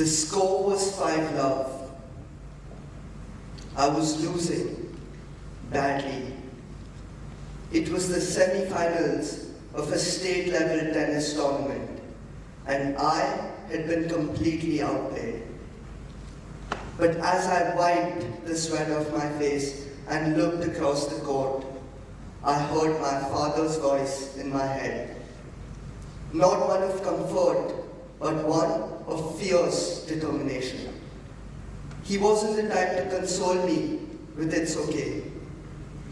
The score was 5-love. I was losing badly. It was the semi-finals of a state-level tennis tournament, and I had been completely outplayed. But as I wiped the sweat off my face and looked across the court, I heard my father's voice in my head. Not one of comfort, but one of fierce determination. He wasn't the type to console me with "it's okay."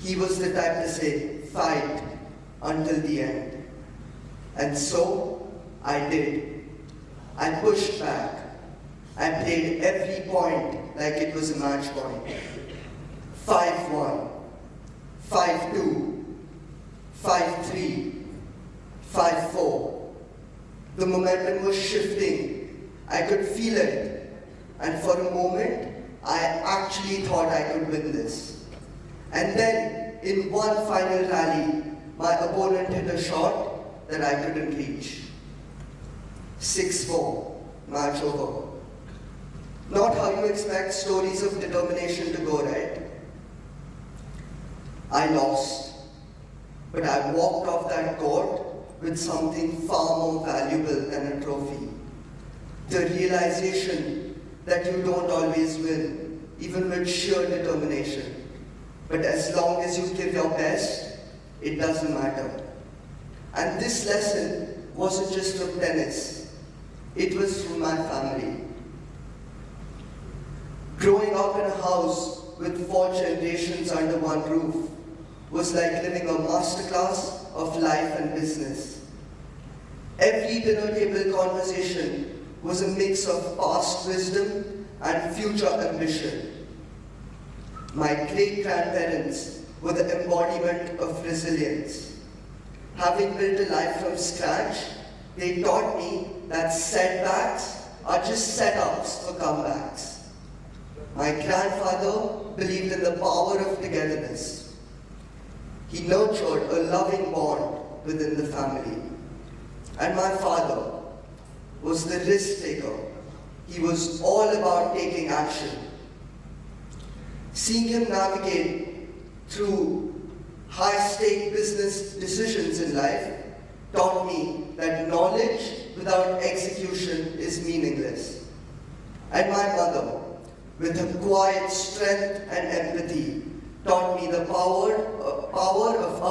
He was the type to say, "Fight until the end." And so I did. I pushed back. I played every point like it was a match point. 5-1, 5-2, 5-3, 5-4. The momentum was shifting. I could feel it. And for a moment, I actually thought I could win this. And then, in one final rally, my opponent hit a shot that I couldn't reach. 6-4, match over. Not how you expect stories of determination to go, right? I lost, but I walked off that court with something far more valuable than a trophy. The realization that you don't always win, even with sheer determination. But as long as you give your best, it doesn't matter. And this lesson wasn't just from tennis, it was from my family. Growing up in a house with 4 generations under one roof was like living a masterclass of life and business. Every dinner table conversation was a mix of past wisdom and future ambition. My great-grandparents were the embodiment of resilience. Having built a life from scratch, they taught me that setbacks are just setups for comebacks. My grandfather believed in the power of togetherness. He nurtured a loving bond within the family. And my father was the risk taker. He was all about taking action. Seeing him navigate through high-stake business decisions in life taught me that knowledge without execution is meaningless. And my mother, with her quiet strength and empathy, taught me the power of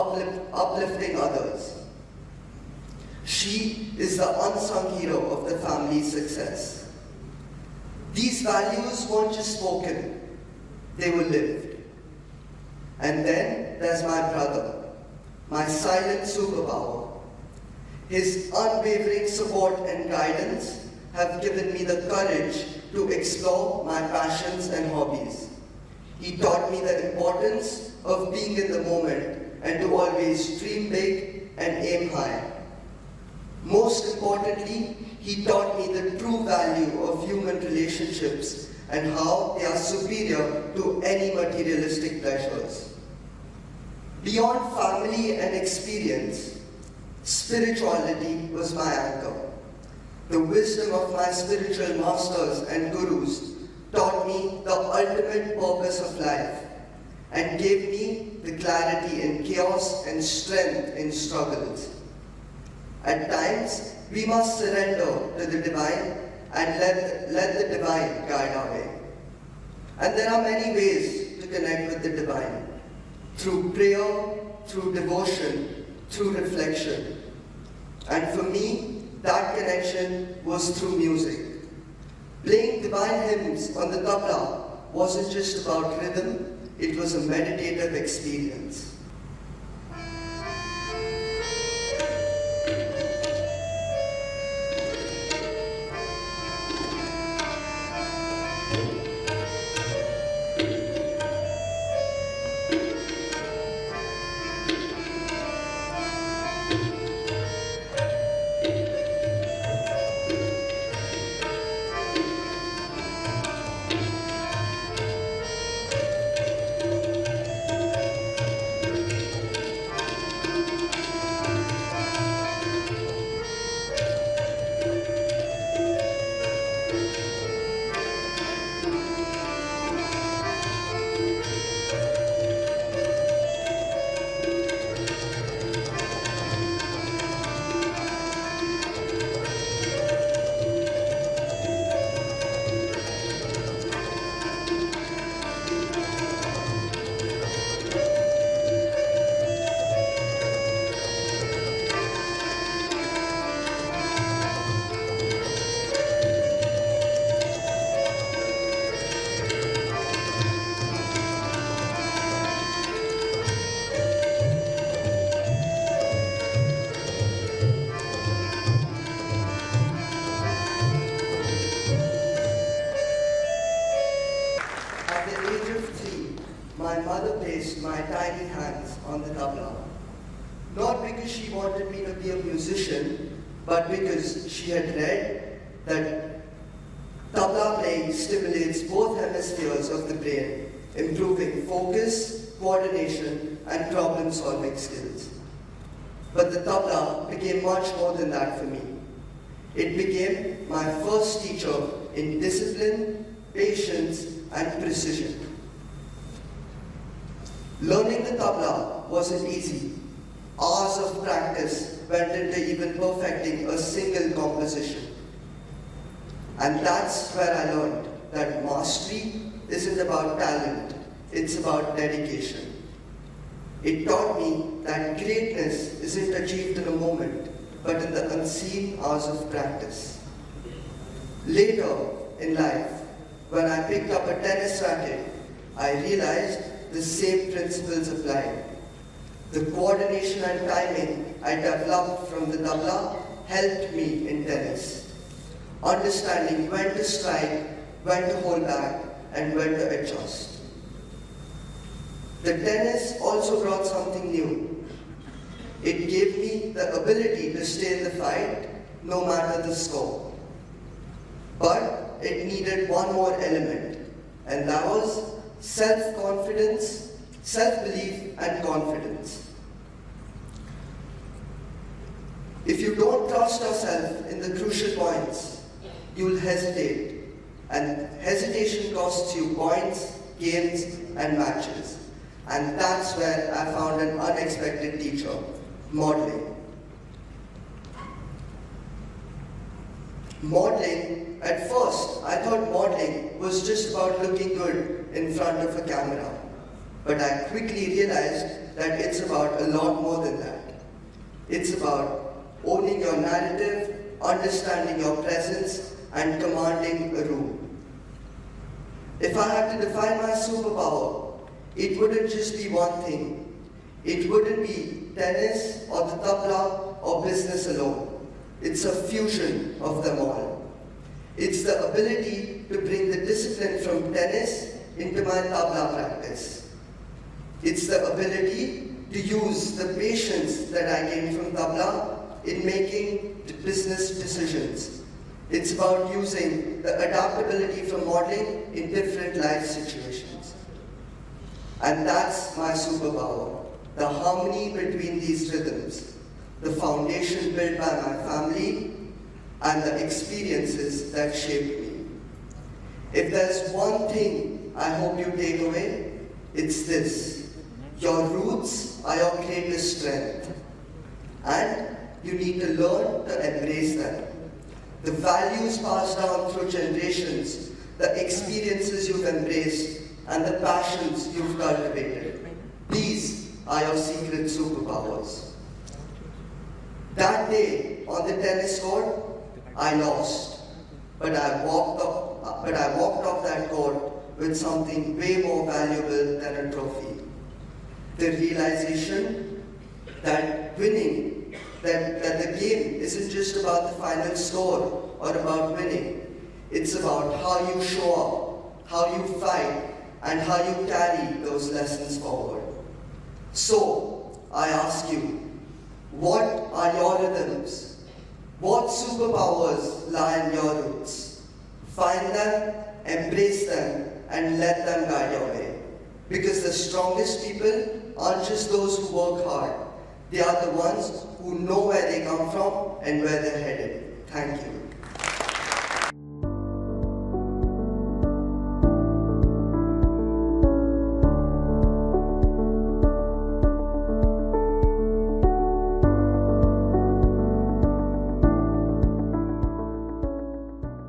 uplifting others. She is the unsung hero of the family's success. These values weren't just spoken, they were lived. And then there's my brother, my silent superpower. His unwavering support and guidance have given me the courage to explore my passions and hobbies. He taught me the importance of being in the moment and to always dream big and aim high. Most importantly, he taught me the true value of human relationships and how they are superior to any materialistic pleasures. Beyond family and experience, spirituality was my anchor. The wisdom of my spiritual masters and gurus taught me the ultimate purpose of life and gave me the clarity in chaos and strength in struggles. At times, we must surrender to the divine and let the divine guide our way. And there are many ways to connect with the divine. Through prayer, through devotion, through reflection. And for me, that connection was through music. Playing divine hymns on the tabla wasn't just about rhythm, it was a meditative experience. mother placed my tiny hands on the tabla. Not because she wanted me to be a musician, but because she had read that tabla playing stimulates both hemispheres of the brain, improving focus, coordination, and problem-solving skills. But the tabla became much more than that for me. It became my first teacher in discipline, patience, and precision. Learning the tabla wasn't easy. Hours of practice went into even perfecting a single composition. And that's where I learned that mastery isn't about talent, it's about dedication. It taught me that greatness isn't achieved in a moment, but in the unseen hours of practice. Later in life, when I picked up a tennis racket, I realized the same principles applied. The coordination and timing I developed from the tabla helped me in tennis. Understanding when to strike, when to hold back, and when to adjust. The tennis also brought something new. It gave me the ability to stay in the fight, no matter the score. But it needed one more element, and that was self-confidence, self-belief, and confidence. If you don't trust yourself in the crucial points, you'll hesitate, and hesitation costs you points, games, and matches. And that's where I found an unexpected teacher, modeling. Modeling, at first, I thought modeling was just about looking good in front of a camera. But I quickly realized that it's about a lot more than that. It's about owning your narrative, understanding your presence, and commanding a room. If I had to define my superpower, it wouldn't just be one thing. It wouldn't be tennis or the tabla or business alone. It's a fusion of them all. It's the ability to bring the discipline from tennis into my tabla practice. It's the ability to use the patience that I gained from tabla in making business decisions. It's about using the adaptability from modeling in different life situations. And that's my superpower, the harmony between these rhythms, the foundation built by my family, and the experiences that shaped me. If there's one thing I hope you take away, it's this. Your roots are your greatest strength, and you need to learn to embrace them. The values passed down through generations, the experiences you've embraced, and the passions you've cultivated. These are your secret superpowers. That day on the tennis court, I lost, but I walked off that court with something way more valuable than a trophy. The realization that winning, that the game isn't just about the final score or about winning. It's about how you show up, how you fight, and how you carry those lessons forward. So, I ask you, what are your rhythms? What superpowers lie in your roots? Find them, embrace them, and let them guide your way. Because the strongest people aren't just those who work hard. They are the ones who know where they come from and where they're headed. Thank you.